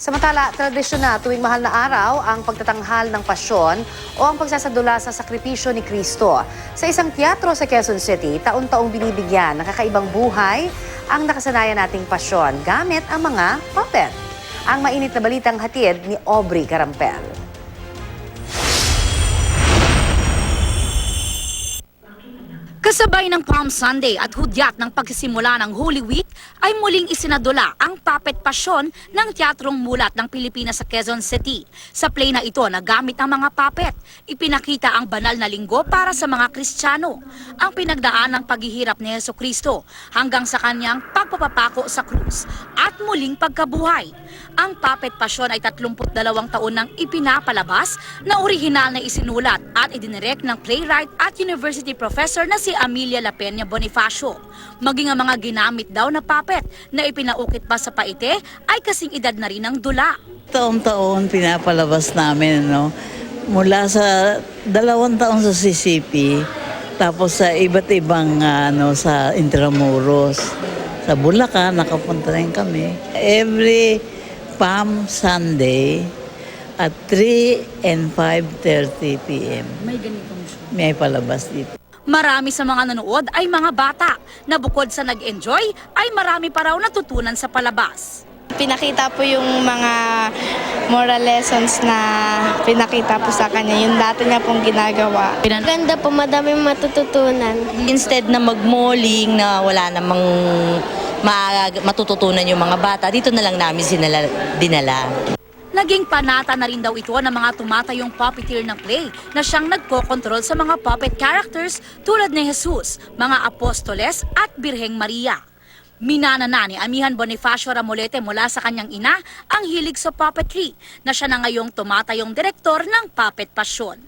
Samantala, tradisyon na tuwing mahal na araw ang pagtatanghal ng pasyon o ang pagsasadula sa sakripisyo ni Kristo. Sa isang teatro sa Quezon City, taon-taong binibigyan ng kakaibang buhay ang nakasanayan nating pasyon gamit ang mga puppet. Ang mainit na balitang hatid ni Aubrey Carampel. Kasabay ng Palm Sunday at hudyat ng pagsisimula ng Holy Week ay muling isinadula ang puppet pasyon ng Teatrong Mulat ng Pilipinas sa Quezon City. Sa play na ito na gamit ang mga puppet, ipinakita ang banal na linggo para sa mga Kristiyano, ang pinagdaan ng paghihirap ni Jesucristo hanggang sa kanyang pagpapapako sa krus at muling pagkabuhay. Ang puppet pasyon ay 32 taon nang ipinapalabas na orihinal na isinulat at idinirect ng playwright at university professor na si Amelia La Peña Bonifacio. Maging ang mga ginamit daw na puppet na ipinaukit pa sa paite ay kasing edad na rin ng dula. Taon-taon pinapalabas namin, mula sa 2 taon sa CCP, tapos sa iba't ibang sa Intramuros. Sa Bulacan, nakapunta rin kami. Every Palm Sunday at 3 and 5:30 p.m. May ganitong show. May palabas dito. Marami sa mga nanood ay mga bata na bukod sa nag-enjoy ay marami pa raw natutunan sa palabas. Pinakita po yung mga moral lessons na pinakita po sa kanya, yung dati niya pong ginagawa. Ganda po, madaming matututunan. Instead na mag-malling na wala namang matututunan yung mga bata, dito na lang namin dinala. Naging panata na rin daw ito ng mga tumatayong puppeteer ng play na siyang nagkokontrol sa mga puppet characters tulad ni Jesus, mga apostoles at Birheng Maria. Minana na ni Amihan Bonifacio Ramolete mula sa kanyang ina ang hilig sa puppetry na siya na ngayong tumatayong direktor ng Puppet Pasyon.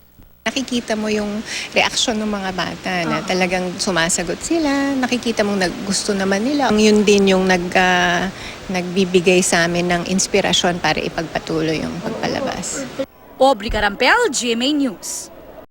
Nakikita mo yung reaksyon ng mga bata na talagang sumasagot sila. Nakikita mong gusto naman nila. Yun din yung nagbibigay sa amin ng inspirasyon para ipagpatuloy yung pagpalabas. Aubrey Carampel, GMA News.